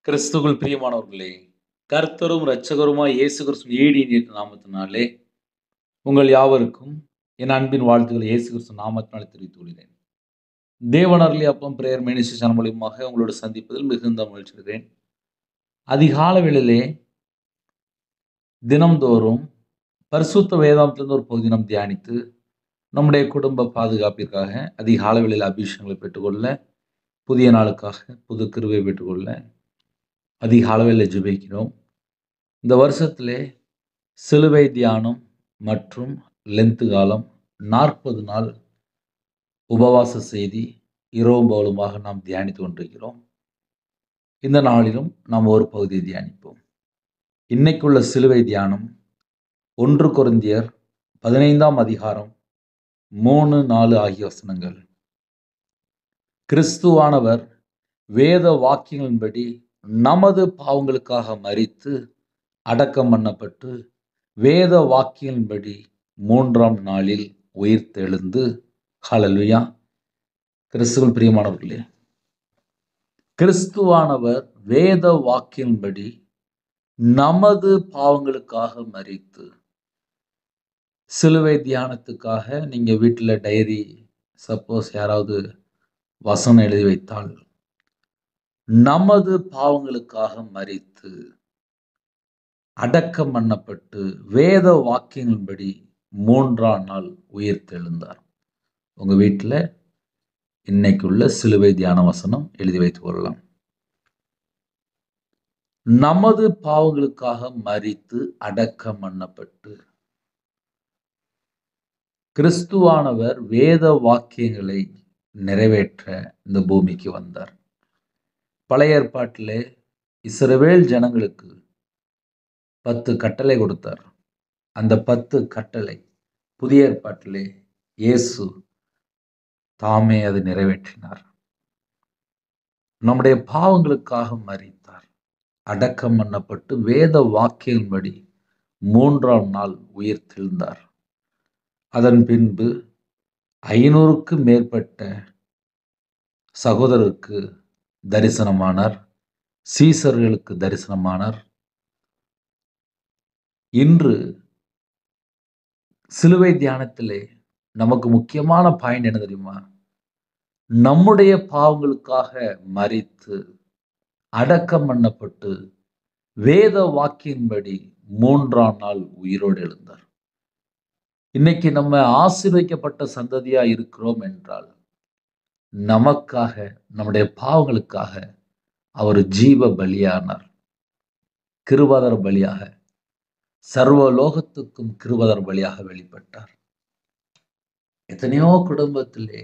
கிறிஸ்துவுக்குள் பிரியமானவர்களே, கர்த்தரும் இரட்சகருமாய் இயேசு கிறிஸ்துவின் ஈடின் நாமத்தினாலே உங்கள் யாவருக்கும் என் அன்பின் வாழ்த்துக்களை இயேசு கிறிஸ்து நாமத்தினாலே தெரிவித்துக் கொள்கிறேன். தேவன் அருளிய அப்பம் பிரேயர் மினிஸ்ட்ரி சேனல் மூலியமாக உங்களோடு சந்திப்பதில் மிகுந்த மகிழ்ச்சி அடைகிறேன். அதிகாலை வேளையிலே தினம்தோறும் பரிசுத்த வேதாகமத்திலிருந்து ஒரு பகுதி நாம் தியானித்து நம்முடைய குடும்ப பாதுகாப்பிற்காக அதிகாலை வேளையில் அபிஷேகங்களை பெற்றுக்கொள்ள, புதிய நாளுக்காக புது கிருபையை பெற்றுக்கொள்ள அதிகாலை வேளையில் ஜெபிக்கிறோம். இந்த வருஷத்திலே சிலுவை தியானம் மற்றும் லென்த் காலம் 40 நாள் உபவாச செய்தி இரவும் பகலுமாக நாம் தியானித்து கொண்டிருக்கிறோம். இந்த நாளிலும் நாம் ஒரு பகுதியை தியானிப்போம். இன்னைக்குள்ள சிலுவை தியானம் 1 கொரிந்தியர் 15ஆம் அதிகாரம் 3, 4 ஆகிய வசனங்கள். கிறிஸ்துவானவர் வேத வாக்கியங்களின்படி நமது பாவங்களுக்காக மரித்து அடக்கம் பண்ணப்பட்டு வேத வாக்கியங்களின்படி 3ஆம் நாளில் உயிர்த்தெழுந்து, ஹல்லேலூயா. கிறிஸ்துவுக்குள் பிரியமானவர்களே, கிறிஸ்துவானவர் வேத வாக்கியங்களின்படி நமது பாவங்களுக்காக மரித்து, சிலுவை தியானத்துக்காக நீங்க வீட்டில் டைரி சப்போஸ் யாராவது வசனம் எழுதி வைத்தால், நமது பாவங்களுக்காக மரித்து அடக்கம் பண்ணப்பட்டு வேத வாக்கியங்களின்படி 3ஆம் நாள் உயிர்த்தெழுந்தார். உங்க வீட்டில் இன்னைக்குள்ள சிலுவை தியான வசனம் எழுதி வைத்துக் கொள்ளலாம். நமது பாவங்களுக்காக மரித்து அடக்கம் பண்ணப்பட்டு, கிறிஸ்துவானவர் வேத வாக்கியங்களை நிறைவேற்ற இந்த பூமிக்கு வந்தார். பழைய ஏற்பாட்டிலே இஸ்ரவேல் ஜனங்களுக்கு 10 கட்டளை கொடுத்தார். அந்த 10 கட்டளை புதிய ஏற்பாட்டிலே இயேசு தாமே அதை நிறைவேற்றினார். நம்முடைய பாவங்களுக்காக மரித்தார், அடக்கம் பண்ணப்பட்டு வேத வாக்கியங்களின்படி 3ஆம் நாள் உயிர்த்தெழுந்தார். அதன் பின்பு 500க்கு மேற்பட்ட சகோதரருக்கு தரிசனமானார், சீசர்களுக்கு தரிசனமானார். இன்று சிலுவை தியானத்திலே நமக்கு முக்கியமான பாயிண்ட் என்ன தெரியுமா? நம்முடைய பாவங்களுக்காக மரித்து அடக்கம் பண்ணப்பட்டு வேத வாக்கியின்படி 3ஆம் நாள் உயிரோடு எழுந்தார். இன்னைக்கு நம்ம ஆசீர்வதிக்கப்பட்ட சந்ததியா இருக்கிறோம் என்றால் நமக்காக, நம்முடைய பாவங்களுக்காக அவர் ஜீவ பலியானார். கிருபாதார பலியாக, சர்வ லோகத்துக்கும் கிருபாதார பலியாக வெளிப்பட்டார். எத்தனையோ குடும்பத்திலே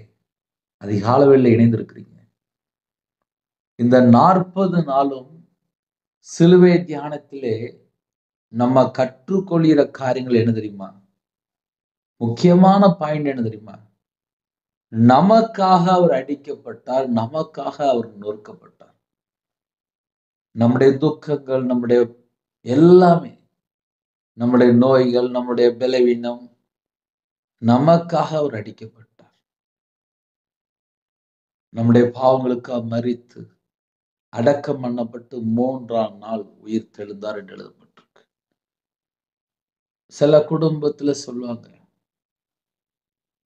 அதிகாலையில் இணைந்திருக்கிறீங்க. இந்த 40 நாளும் சிலுவை தியானத்திலே நம்ம கற்றுக்கொள்கிற காரியங்கள் என்ன தெரியுமா? முக்கியமான பாயிண்ட் என்ன தெரியுமா? நமக்காக அவர் அடிக்கப்பட்டார், நமக்காக அவர் நொறுக்கப்பட்டார். நம்முடைய துக்கங்கள், நம்முடைய எல்லாமே, நம்முடைய நோய்கள், நம்முடைய பலவீனம், நமக்காக அவர் அடிக்கப்பட்டார். நம்முடைய பாவங்களுக்காக மரித்து அடக்கம் பண்ணப்பட்டு 3ஆம் நாள் உயிர் தெழுந்தார் என்று எழுதப்பட்டிருக்கு. சில குடும்பத்துல சொல்லுவாங்க,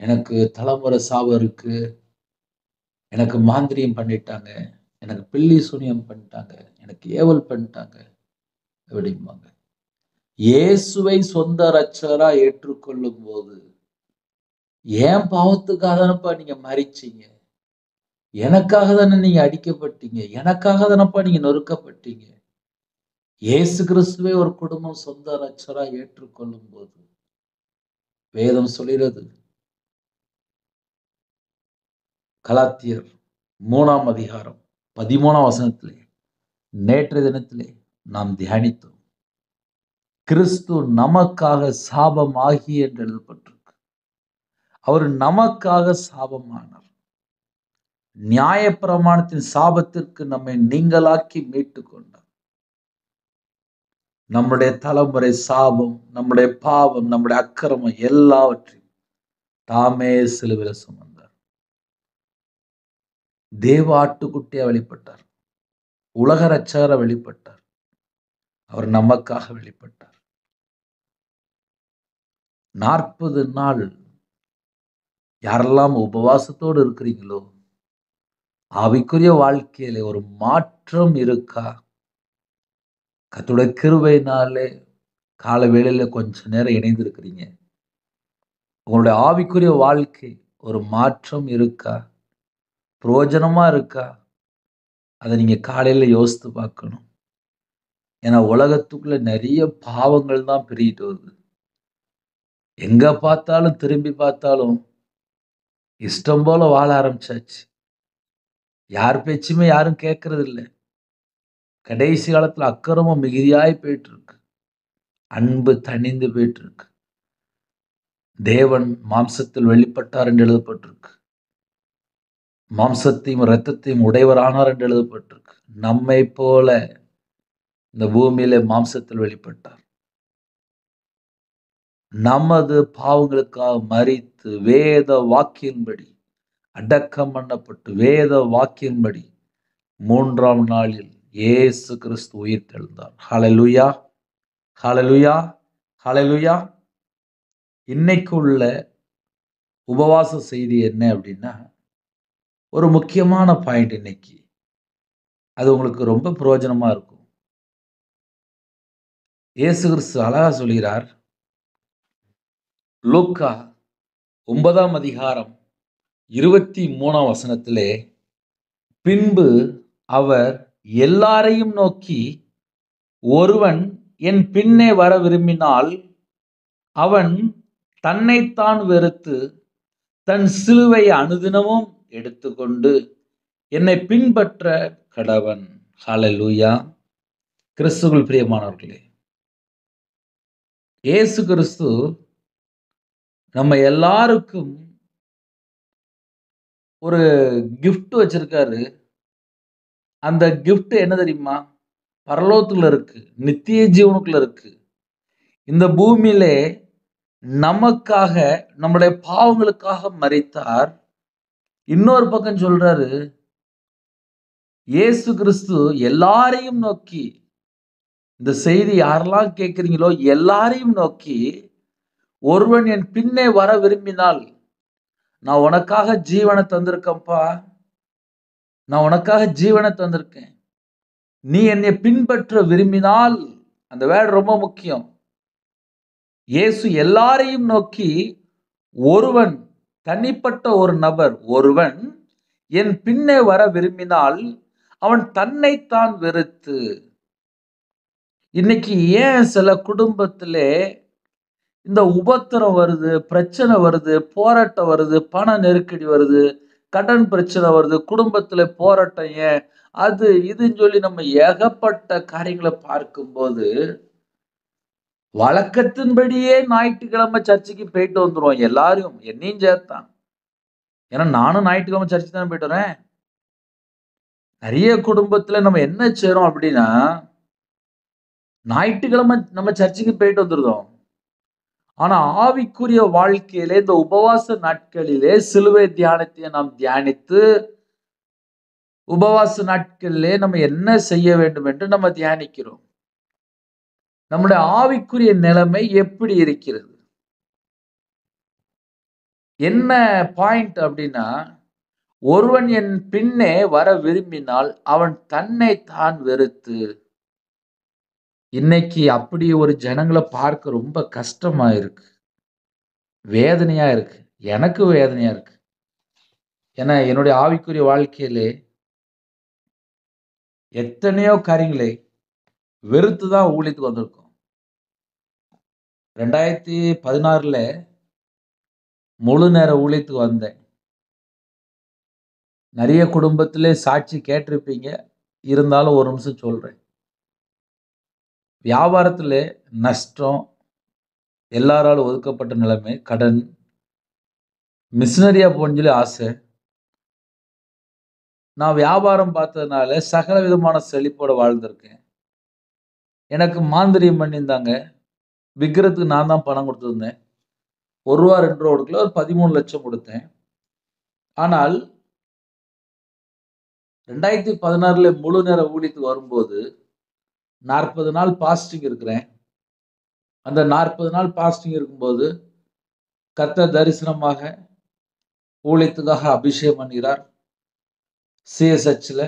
எனக்கு தலைமுறை சாபம் இருக்கு, எனக்கு மாந்திரியம் பண்ணிட்டாங்க, எனக்கு பில்லி சூனியம் பண்ணிட்டாங்க, எனக்கு ஏவல் பண்ணிட்டாங்க அப்படிம்பாங்க. இயேசுவை சொந்த இரட்சகரா ஏற்றுக்கொள்ளும் போது, ஏன் பாவத்துக்காக தானப்பா நீங்க மரிச்சீங்க, எனக்காக தானே நீங்க அடிக்கப்பட்டீங்க, எனக்காக தானப்பா நீங்க நொறுக்கப்பட்டீங்க. இயேசு கிறிஸ்துவை ஒரு குடும்பம் சொந்த இரட்சகரா ஏற்றுக்கொள்ளும் போது வேதம் சொல்கிறது, கலாத்தியர் 3ஆம் அதிகாரம் 13ஆம் வசனத்திலே நேற்றைய தினத்திலே நாம் தியானித்தோம். கிறிஸ்து நமக்காக சாபமாகி என்று எழுதப்பட்டிருக்கு. அவர் நமக்காக சாபமானார். நியாயப்பிரமாணத்தின் சாபத்திற்கு நம்மை நீங்களாக்கி மீட்டு கொண்டார். நம்முடைய தலைமுறை சாபம், நம்முடைய பாவம், நம்முடைய அக்கிரமம் எல்லாவற்றையும் தாமே சிலுவையில் சுமந்தார். தேவ ஆட்டுக்குட்டியா வெளிப்பட்டார். உலக இரட்சகரா வெளிப்பட்டார். அவர் நமக்காக வெளிப்பட்டார். 40 நாள் யாரெல்லாம் உபவாசத்தோடு இருக்கிறீங்களோ, ஆவிக்குரிய வாழ்க்கையிலே ஒரு மாற்றம் இருக்கா? கர்த்தருடைய கிருபையினாலே கால வேளையில கொஞ்ச நேரம் இணைந்திருக்கிறீங்க. உங்களுடைய ஆவிக்குரிய வாழ்க்கை ஒரு மாற்றம் இருக்கா? பிரயோஜனமா இருக்கா? அதை நீங்க காலையில யோசித்து பார்க்கணும். ஏன்னா உலகத்துக்குள்ள நிறைய பாவங்கள் தான் பெருகிட்டு வருது. எங்க பார்த்தாலும் திரும்பி பார்த்தாலும் இஷ்டம் போல வாழ ஆரம்பிச்சாச்சு. யார் பேச்சுமே யாரும் கேட்கறது இல்ல. கடைசி காலத்துல அக்கிரமம் மிகுதியாய் போயிட்டு இருக்கு. அன்பு தணிந்து போயிட்டு இருக்கு. தேவன் மாம்சத்தில் வெளிப்பட்டார் என்று எழுதப்பட்டிருக்கு. மாம்சத்தையும் இரத்தத்தையும் உடையவரானார் என்று எழுதப்பட்டிருக்கு. நம்மை போல இந்த பூமியிலே மாம்சத்தில் வெளிப்பட்டார். நமது பாவங்களுக்காக மரித்து வேத வாக்கின்படி அடக்கம் பண்ணப்பட்டு வேத வாக்கின்படி 3ஆம் நாளில் இயேசு கிறிஸ்து உயிர் தெழுந்தார். ஹல்லேலூயா, ஹல்லேலூயா, ஹல்லேலூயா. இன்னைக்கு உள்ள உபவாச செய்தி என்ன அப்படின்னா, ஒரு முக்கியமான பாயிண்ட் இன்னைக்கு. அது உங்களுக்கு ரொம்ப பிரயோஜனமா இருக்கும். இயேசு கிறிஸ்து அழகா சொல்கிறார். லூக்கா 9ஆம் அதிகாரம் 23ஆம் வசனத்திலே, பின்பு அவர் எல்லாரையும் நோக்கி, ஒருவன் என் பின்னே வர விரும்பினால் அவன் தன்னைத்தான் வெறுத்து தன் சிலுவை அனுதினமும் எடுத்துக்கொண்டு என்னை பின்பற்ற கடவன். ஹல்லேலூயா. கிறிஸ்துவுக்குள் பிரியமானவர்களே, இயேசு கிறிஸ்து நம்ம எல்லாருக்கும் ஒரு கிஃப்ட் வச்சிருக்காரு. அந்த கிஃப்ட் என்ன தெரியுமா? பரலோகத்துல இருக்கு, நித்திய ஜீவனுக்குள்ள இருக்கு. இந்த பூமியிலே நமக்காக நம்முடைய பாவங்களுக்காக மரித்தார். இன்னொரு பக்கம் சொல்றாரு, இயேசு கிறிஸ்து எல்லாரையும் நோக்கி, இந்த செய்தி யாரெல்லாம் கேட்கிறீங்களோ எல்லாரையும் நோக்கி, ஒருவன் என் பின்னே வர விரும்பினால், நான் உனக்காக ஜீவனை தந்திருக்கேன்ப்பா, நான் உனக்காக ஜீவனை தந்திருக்கேன், நீ என்னை பின்பற்ற விரும்பினால், அந்த வேர்டு ரொம்ப முக்கியம். இயேசு எல்லாரையும் நோக்கி, ஒருவன், தனிப்பட்ட ஒரு நபர், ஒருவன் என் பின்னே வர விரும்பினால் அவன் தன்னைத்தான் வெறுத்து. இன்னைக்கு ஏன் சில குடும்பத்திலே இந்த உபத்திரம் வருது, பிரச்சனை வருது, போராட்டம் வருது, பண நெருக்கடி வருது, கடன் பிரச்சனை வருது, குடும்பத்துல போராட்டம், ஏன் அது இதுன்னு சொல்லி நம்ம ஏகப்பட்ட காரியங்களை பார்க்கும்போது, வழக்கத்தின்படியே ஞாயிற்றுக்கிழமை சர்ச்சுக்கு போயிட்டு வந்துருவோம் எல்லாரும், என்னையும் சேர்த்தான். ஏன்னா நானும் ஞாயிற்றுக்கிழமை சர்ச்சுக்கு தான் போயிட்டு வரேன். நிறைய குடும்பத்துல நம்ம என்ன செய்றோம் அப்படின்னா, ஞாயிற்றுக்கிழமை நம்ம சர்ச்சுக்கு போயிட்டு வந்துருந்தோம். ஆனா ஆவிக்குரிய வாழ்க்கையிலே இந்த உபவாச நாட்களிலே சிலுவை தியானத்தை நாம் தியானித்து, உபவாச நாட்களிலே நம்ம என்ன செய்ய வேண்டும் என்று நம்ம தியானிக்கிறோம். நம்முடைய ஆவிக்குரிய நிலைமை எப்படி இருக்கிறது? என்ன பாயிண்ட் அப்படின்னா, ஒருவன் என் பின்னே வர விரும்பினால் அவன் தன்னை தான் வெறுத்து. இன்னைக்கு அப்படி ஒரு ஜனங்களை பார்க்க ரொம்ப கஷ்டமா இருக்கு, வேதனையா இருக்கு. எனக்கு வேதனையா இருக்கு. ஏன்னா என்னுடைய ஆவிக்குரிய வாழ்க்கையிலே எத்தனையோ காரியங்களை வெறுத்து தான் ஊழியத்துக்கு வந்திருக்கோம். 2016ல முழு நேர ஊழியத்துக்கு வந்தேன். நிறைய குடும்பத்திலே சாட்சி கேட்டிருப்பீங்க. இருந்தாலும் ஒரு நிமிஷம் சொல்றேன். வியாபாரத்திலே நஷ்டம், எல்லாராலும் ஒதுக்கப்பட்ட நிலைமை, கடன், மிஷினரியா போன்னு சொல்லி ஆசை. நான் வியாபாரம் பார்த்ததுனால சகல விதமான செழிப்போட வாழ்ந்திருக்கேன். எனக்கு மாந்திரியம் பண்ணியிருந்தாங்க. விக்கிறதுக்கு நான் தான் பணம் கொடுத்துருந்தேன். ₹1 2 கொடுக்கல, ஒரு 13 லட்சம் கொடுத்தேன். ஆனால் 2016 முழு நேர ஊழியத்துக்கு வரும்போது 40 நாள் பாஸ்டிங் இருக்கிறேன். அந்த 40 நாள் பாஸ்டிங் இருக்கும்போது கர்த்தர் தரிசனமாக ஊழியத்துக்காக அபிஷேகம் பண்ணுகிறார். சிஎஸ்ஹெச்ல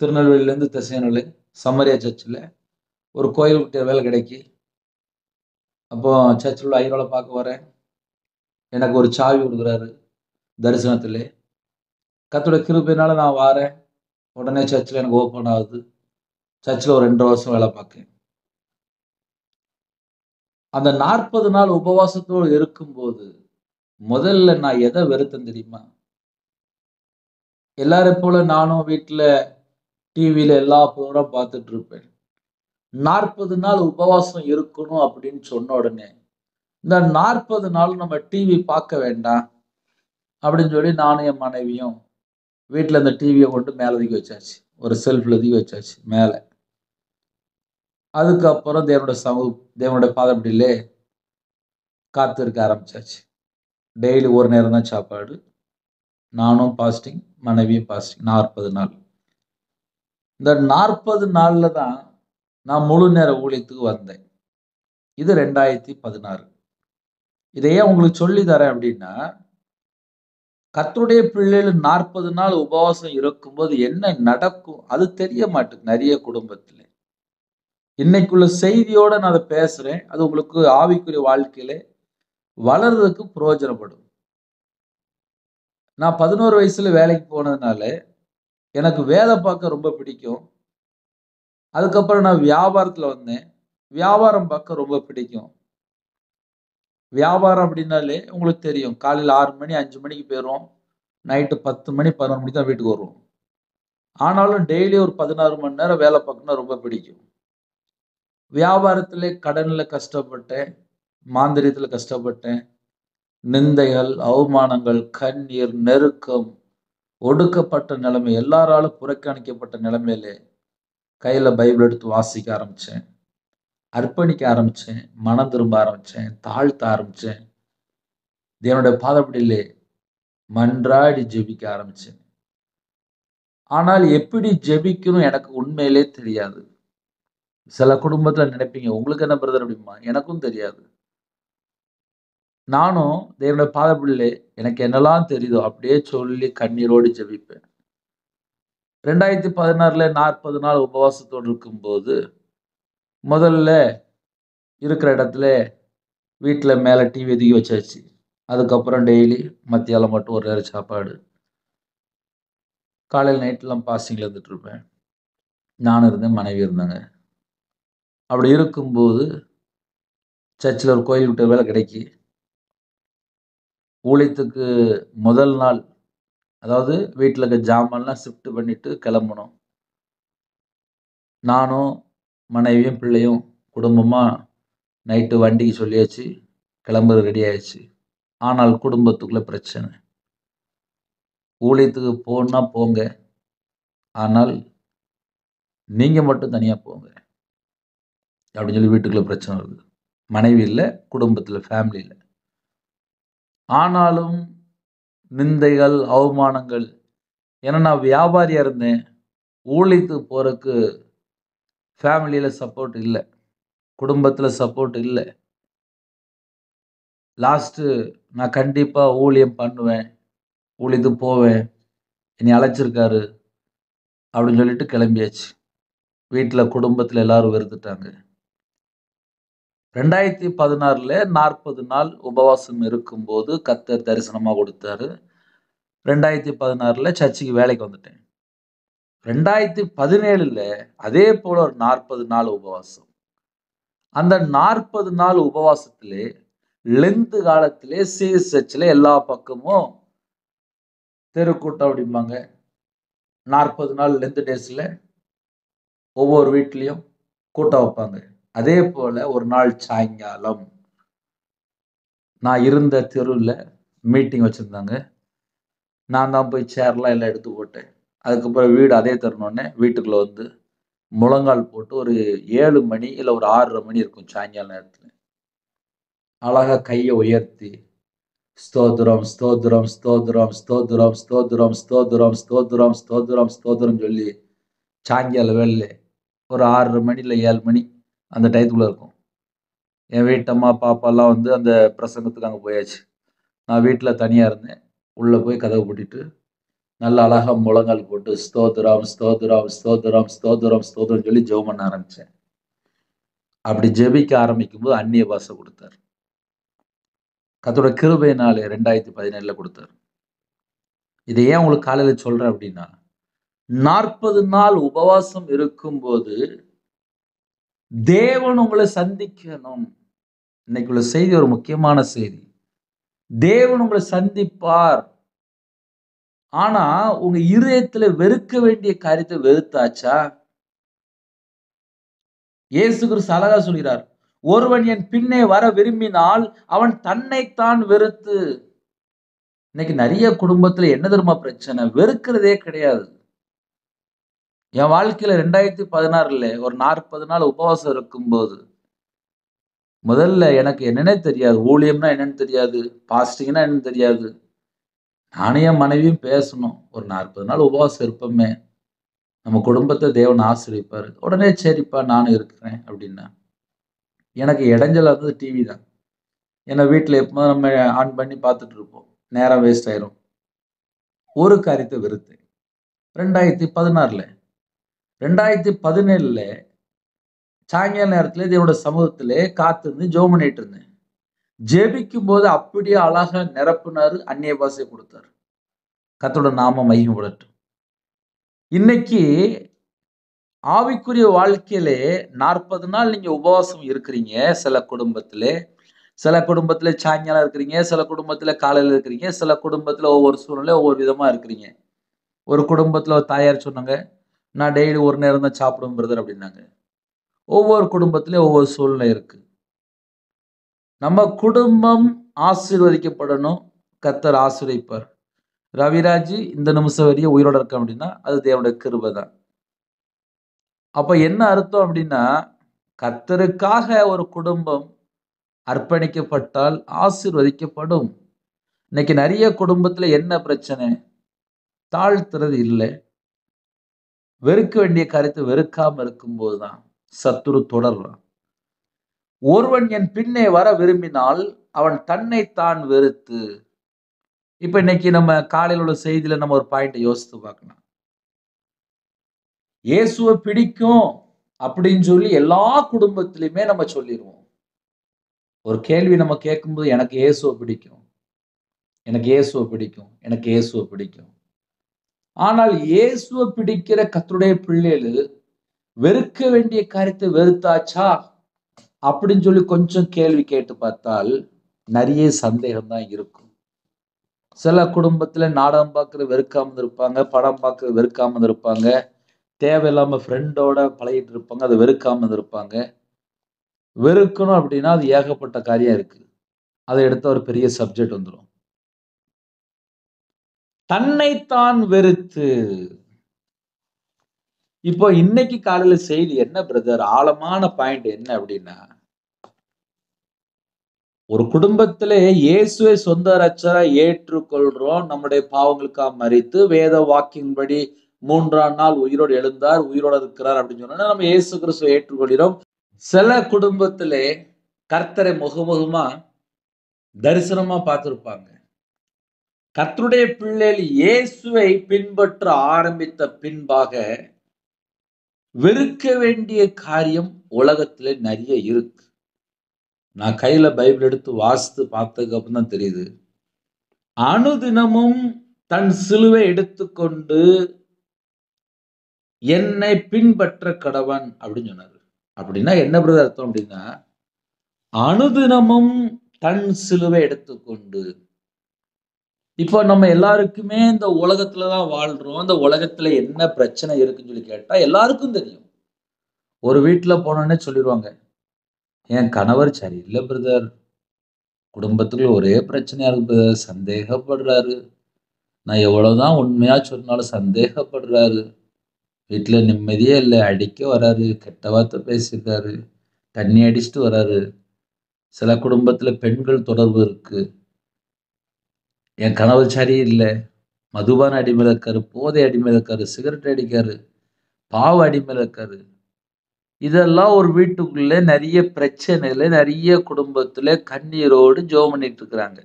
திருநெல்வேலியிலேருந்து திசையனூர் சமரியா சர்ச்சில் ஒரு கோயில் கிட்ட வேலை கிடைக்கி. அப்போ சர்ச்சில் உள்ள ஐரோலை பார்க்க வரேன். எனக்கு ஒரு சாவி கொடுக்குறாரு தரிசனத்திலே. கர்த்தருடைய கிருபையினால நான் வாரேன். உடனே சர்ச்சில் எனக்கு ஓப்பன் ஆகுது. சர்ச்சில் ஒரு 2 வருஷம் வேலை பார்க்கேன். அந்த 40 நாள் உபவாசத்தோடு இருக்கும்போது முதல்ல நான் எதை வெறுத்தேன் தெரியுமா? எல்லாரும் போல நானும் வீட்டில் டிவியில எல்லா ப்ரோக்ராம் பார்த்துட்டு இருப்பேன். 40 நாள் உபவாசம் இருக்கணும் அப்படின்னு சொன்ன உடனே இந்த 40 நாள் நம்ம டிவி பார்க்க வேண்டாம் அப்படின்னு சொல்லி நானும் என் மனைவியும் வீட்டில் இந்த டிவியை கொண்டு மேலே தூக்கி வச்சாச்சு. ஒரு செல்ஃபில் தூக்கி வச்சாச்சு மேலே. அதுக்கப்புறம் தேவனுடைய பாதப்படியிலே காத்து இருக்க ஆரம்பிச்சாச்சு. டெய்லி ஒரு நேரம் தான் சாப்பாடு. நானும் பாஸ்டிங், மனைவியும் பாஸ்டிங் 40 நாள். இந்த 40 நாளில் தான் நான் முழு நேர ஊழியத்துக்கு வந்தேன். இது 2016. இதையே உங்களுக்கு சொல்லி தரேன் அப்படின்னா, கர்த்தருடைய பிள்ளைகள் 40 நாள் உபவாசம் இருக்கும்போது என்ன நடக்கும் அது தெரிய மாட்டேங்குது நிறைய குடும்பத்தில். இன்னைக்குள்ள செய்தியோட நான் அதை பேசுறேன். அது உங்களுக்கு ஆவிக்குரிய வாழ்க்கையில வளர்றதுக்கு பிரயோஜனப்படும். நான் 11 வயசுல வேலைக்கு போனதுனால எனக்கு வேலை பார்க்க ரொம்ப பிடிக்கும். அதுக்கப்புறம் நான் வியாபாரத்தில் வந்தேன். வியாபாரம் பார்க்க ரொம்ப பிடிக்கும். வியாபாரம் அப்படின்னாலே உங்களுக்கு தெரியும். காலையில் 6 மணி 5 மணிக்கு போயிடுவோம். நைட்டு 10 மணி 11 மணி தான் வீட்டுக்கு வருவோம். ஆனாலும் டெய்லி ஒரு 16 மணி நேரம் வேலை பார்க்கணும்னா ரொம்ப பிடிக்கும். வியாபாரத்திலே கடன்ல கஷ்டப்பட்டேன். மாந்திரியத்தில் கஷ்டப்பட்டேன். நிந்தைகள், அவமானங்கள், கண்ணீர், நெருக்கம், ஒடுக்கப்பட்ட நிலைமை, எல்லாராலும் புறக்கணிக்கப்பட்ட நிலைமையிலே கையில் பைபிள் எடுத்து வாசிக்க ஆரம்பித்தேன். அர்ப்பணிக்க ஆரம்பித்தேன். மனம் திரும்ப ஆரம்பித்தேன். தாழ்த்த ஆரம்பித்தேன். தேவனுடைய பாதப்படியிலே மன்றாடி ஜெபிக்க ஆரம்பித்தேன். ஆனால் எப்படி ஜெபிக்கணும் எனக்கு உண்மையிலே தெரியாது. சில குடும்பத்தில் நினைப்பீங்க, உங்களுக்கு என்ன பிரதர் அப்படிமா? எனக்கும் தெரியாது. நானும் தேவனுடைய பாதப்படியிலே எனக்கு என்னெல்லாம் தெரியுதோ அப்படியே சொல்லி கண்ணீரோடு ஜெபிப்பேன். 2016 40 நாள் உபவாசத்தோடு இருக்கும்போது முதல்ல இருக்கிற இடத்துல வீட்டில் மேலே டிவி தூக்கி வச்சாச்சு. அதுக்கப்புறம் டெய்லி மத்தியானம் மட்டும் ஒரு நேரம் சாப்பாடு. காலையில் நைட்லாம் பாஸ்டிங்கில் இருந்துட்டு இருப்பேன். நானும் இருந்தேன், மனைவி இருந்தாங்க. அப்படி இருக்கும்போது சர்ச்சில் ஒரு கோயில் விட்டு வேலை கிடைக்கி. ஊழியத்துக்கு முதல் நாள், அதாவது வீட்டில் இருக்க ஜாமான்லாம் ஷிஃப்ட் பண்ணிட்டு கிளம்பணும். நானும் மனைவியும் பிள்ளையும் குடும்பமாக நைட்டு வண்டிக்கு சொல்லியாச்சு, கிளம்புறது ரெடி ஆயிடுச்சு. ஆனால் குடும்பத்துக்குள்ளே பிரச்சனை. ஊழியத்துக்கு போகணுன்னா போங்க, ஆனால் நீங்கள் மட்டும் தனியாக போங்க அப்படின்னு சொல்லி வீட்டுக்குள்ளே பிரச்சனை வருது. மனைவி இல்லை, குடும்பத்தில், ஃபேமிலியில். ஆனாலும் நிந்தைகள், அவமானங்கள். ஏன்னா நான் வியாபாரியாக இருந்தேன். ஊழியத்துக்கு போகிறதுக்கு ஃபேமிலியில் சப்போர்ட் இல்லை, குடும்பத்தில் சப்போர்ட் இல்லை. லாஸ்ட்டு நான் கண்டிப்பாக ஊழியம் பண்ணுவேன், ஊழியத்துக்கு போவேன், என்னை அழைச்சிருக்காரு அப்படின்னு சொல்லிட்டு கிளம்பியாச்சு. வீட்டில் குடும்பத்தில் எல்லாரும் வெறுத்துட்டாங்க. 2016 40 நாள் உபவாசம் இருக்கும்போது கர்த்தர் தரிசனமாக கொடுத்தாரு. 2016 சர்ச்சுக்கு வேலைக்கு வந்துட்டேன். 2017 அதே போல ஒரு 40 நாள் உபவாசம். அந்த 40 நாள் உபவாசத்திலே லென்த் காலத்திலே சிஎஸ்ஹெச்ல எல்லா பக்கமும் தெருக்கூட்டம் அப்படிம்பாங்க. 40 நாள் லென்த் டேஸ்ல ஒவ்வொரு வீட்லையும் கூட்டம் வைப்பாங்க. அதே போல ஒரு நாள் சாயங்காலம் நான் இருந்த தெருவில் மீட்டிங் வச்சுருந்தாங்க. நான் தான் போய் சேர்லாம் எல்லாம் எடுத்து போட்டேன். அதுக்கப்புறம் வீடு அதே தரணுன்னே வீட்டுக்குள்ளே வந்து முழங்கால் போட்டு ஒரு 7 மணி இல்லை ஒரு 6:30 மணி இருக்கும் சாயங்கால நேரத்தில். அழகாக கையை உயர்த்தி ஸ்தோத்திரம் ஸ்தோத்திரம் ஸ்தோத்திரம் ஸ்தோத்திரம் ஸ்தோத்திரம் ஸ்தோத்திரம் ஸ்தோத்திரம் ஸ்தோத்திரம் ஸ்தோத்திரம் சொல்லி சாயங்கால வேலையில ஒரு 6:30 மணி இல்லை 7 மணி அந்த டயத்துக்குள்ள இருக்கும். என் வீட்டம்மா பாப்பாலாம் வந்து அந்த பிரசங்கத்துக்கு அங்கே போயாச்சு. நான் வீட்டில் தனியாக இருந்தேன். உள்ளே போய் கதவை பூட்டிட்டு நல்ல அழகா முழங்கால் போட்டு ஸ்தோத்திரம் ஸ்தோத்திரம் ஸ்தோத்திரம் ஸ்தோத்திரம் ஸ்தோத்திரம் சொல்லி ஜெபம் பண்ண ஆரம்பிச்சேன். அப்படி ஜெபிக்க ஆரம்பிக்கும் போது அந்நிய பாஷை கொடுத்தார். கர்த்தரோட கிருபையினாலே 2017 கொடுத்தார். இதை ஏன் உங்களுக்கு காலையில சொல்றேன் அப்படின்னா, 40 நாள் உபவாசம் இருக்கும்போது தேவன் உங்களை சந்திக்கணும். இன்னைக்கு உள்ள செய்தி ஒரு முக்கியமான செய்தி. தேவன் உங்களை சந்திப்பார். ஆனா உங்க இருதயத்துல வெறுக்க வேண்டிய காரியத்தை வெறுத்தாச்சா? இயேசு கிறிஸ்து அழகா சொல்கிறார், ஒருவன் என் பின்னே வர விரும்பினால் அவன் தன்னைத்தான் வெறுத்து. இன்னைக்கு நிறைய குடும்பத்துல என்ன தெரியுமா பிரச்சனை? வெறுக்கிறதே கிடையாது. என் வாழ்க்கையில 2016ல ஒரு 40 நாள் உபவாசம் இருக்கும்போது முதல்ல எனக்கு என்னன்னே தெரியாது. ஊழியம்னா என்னன்னு தெரியாது. பாஸ்டிங்னா என்னன்னு தெரியாது. நானும் என் மனைவியும் பேசணும். ஒரு 40 நாள் உபவாசம் இருப்போமே, நம்ம குடும்பத்தை தேவன் ஆசீர்வதிப்பாரு. உடனே சரிப்பா நானும் இருக்கிறேன் அப்படின்னா. எனக்கு இடைஞ்சலா இருந்தது டிவி தான். ஏன்னா வீட்டில் எப்போதும் நம்ம ஆன் பண்ணி பார்த்துட்டு இருப்போம். நேரம் வேஸ்ட் ஆயிரும். ஒரு காரியத்தை வெறுத்தேன் 2016ல. 2017ல சாயங்கால நேரத்துல தேவனோட சமூகத்திலே காத்திருந்து ஜெபம் பண்ணிட்டு இருந்தேன். ஜெபிக்கும் போது அப்படியே அழகா நிரப்புனாரு, அந்நிய பாஷை கொடுத்தாரு. கர்த்தரோட நாமம் மகிமைப்படட்டும். இன்னைக்கு ஆவிக்குரிய வாழ்க்கையிலே 40 நாள் நீங்க உபவாசம் இருக்கிறீங்க. சில குடும்பத்திலே சாயங்காலம் இருக்கிறீங்க, சில குடும்பத்திலே காலையில இருக்கிறீங்க, சில குடும்பத்திலே ஒவ்வொரு சூழ்நிலை ஒவ்வொரு விதமா இருக்கிறீங்க. ஒரு குடும்பத்துல ஒரு தாயார் சொன்னாங்க, நான் டெய்லி ஒரு நேரம் தான் சாப்பிடுவேன் பிரதர் அப்படின்னாங்க. ஒவ்வொரு குடும்பத்திலேயும் ஒவ்வொரு சூழ்நிலை இருக்கு. நம்ம குடும்பம் ஆசீர்வதிக்கப்படணும். கர்த்தர் ஆசீர்வதிப்பார். ரவிராஜ் இந்த நிமிஷம் வரையும் உயிரோட இருக்க அப்படின்னா அது தேவனுடைய கிருபை தான். அப்ப என்ன அர்த்தம் அப்படின்னா, கர்த்தருக்காக ஒரு குடும்பம் அர்ப்பணிக்கப்பட்டால் ஆசீர்வதிக்கப்படும். இன்னைக்கு நிறைய குடும்பத்துல என்ன பிரச்சனை? தாழ்த்துறது இல்லை. வெறுக்க வேண்டிய காரியத்தை வெறுக்காம இருக்கும்போது தான் சத்துரு தொடர்றான். ஒருவன் என் பின்னே வர விரும்பினால் அவன் தன்னைத்தான் வெறுத்து. இப்ப இன்னைக்கு நம்ம காலையில் உள்ள செய்தியில நம்ம ஒரு பாயிண்ட் யோசித்து பார்க்கலாம். இயேசுவை பிடிக்கும் அப்படின்னு சொல்லி எல்லா குடும்பத்திலுமே நம்ம சொல்லிடுவோம். ஒரு கேள்வி நம்ம கேட்கும்போது எனக்கு இயேசுவை பிடிக்கும், எனக்கு இயேசுவை பிடிக்கும், எனக்கு இயேசுவை பிடிக்கும். ஆனால் இயேசுவை பிடிக்கிற கர்த்தருடைய பிள்ளைகள் வெறுக்க வேண்டிய காரியத்தை வெறுத்தாச்சா அப்படின்னு சொல்லி கொஞ்சம் கேள்வி கேட்டு பார்த்தால் நிறைய சந்தேகம் தான் இருக்கும். சில குடும்பத்துல நாடகம் பார்க்கற வெறுக்காம இருப்பாங்க, படம் பார்க்கற வெறுக்காம இருப்பாங்க, தேவையில்லாம ஃப்ரெண்டோட பழகிட்டு இருப்பாங்க, அதை வெறுக்காம இருப்பாங்க. வெறுக்கணும் அப்படின்னா அது ஏகப்பட்ட காரியம் இருக்கு. அதை எடுத்த ஒரு பெரிய சப்ஜெக்ட் வந்துடும். தன்னைத்தான் வெறுத்து. இப்போ இன்னைக்கு காலையில செய்தி என்ன பிரதர்? ஆழமான பாயிண்ட் என்ன அப்படின்னா, ஒரு குடும்பத்திலே இயேசுவை சொந்த ரட்சகரா ஏற்றுக்கொள்றோம். நம்முடைய பாவங்களுக்காக மரித்து வேத வாக்கின்படி 3ஆம் நாள் உயிரோடு எழுந்தார், உயிரோடு இருக்கிறார் அப்படின்னு சொன்னா நம்ம இயேசு கிறிஸ்துவை ஏற்றுக்கொள்கிறோம். சில குடும்பத்திலே கர்த்தரை முகமுகமா தரிசனமா பார்த்திருப்பாங்க. கர்த்தருடைய பிள்ளைகள் இயேசுவை பின்பற்ற ஆரம்பித்த பின்பாக வெறுக்க வேண்டிய காரியம் உலகத்திலே நிறைய இருக்கு. நான் கையில பைபிள் எடுத்து வாசித்து பார்த்ததுக்கு அப்புறம் தான் தெரியுது. அனுதினமும் தன் சிலுவை எடுத்துக்கொண்டு என்னை பின்பற்ற கடவன் அப்படின்னு சொன்னாரு. அப்படின்னா என்ன பிரதர் அர்த்தம் அப்படின்னா, அனுதினமும் தன் சிலுவை எடுத்துக்கொண்டு. இப்போ நம்ம எல்லாருக்குமே இந்த உலகத்துலதான் வாழ்றோம். இந்த உலகத்துல என்ன பிரச்சனை இருக்குன்னு சொல்லி கேட்டா எல்லாருக்கும் தெரியும். ஒரு வீட்டுல போனோன்னே சொல்லிடுவாங்க, என் கணவர் சரியில்லை பிரதர், குடும்பத்துக்குள்ள ஒரே பிரச்சனையா இருக்கு பிரதர், சந்தேகப்படுறாரு, நான் எவ்வளவுதான் உண்மையா சொன்னாலும் சந்தேகப்படுறாரு, வீட்டுல நிம்மதியே இல்லை, அடிக்க வராரு, கெட்ட வார்த்தை பேசியிருக்காரு, தண்ணி அடிச்சுட்டு வராரு. சில குடும்பத்துல பெண்கள் தொடர்பு இருக்கு. என் கணவர் சரியில்லை, மதுபான அடிமையில இருக்காரு, போதை அடிமையில இருக்காரு, சிகரெட் அடிக்காரு, பாவ அடிமையில இருக்காரு. இதெல்லாம் ஒரு வீட்டுக்குள்ள நிறைய பிரச்சனையில, நிறைய குடும்பத்துல கண்ணீரோடு ஜெபம் பண்ணிட்டு இருக்கிறாங்க.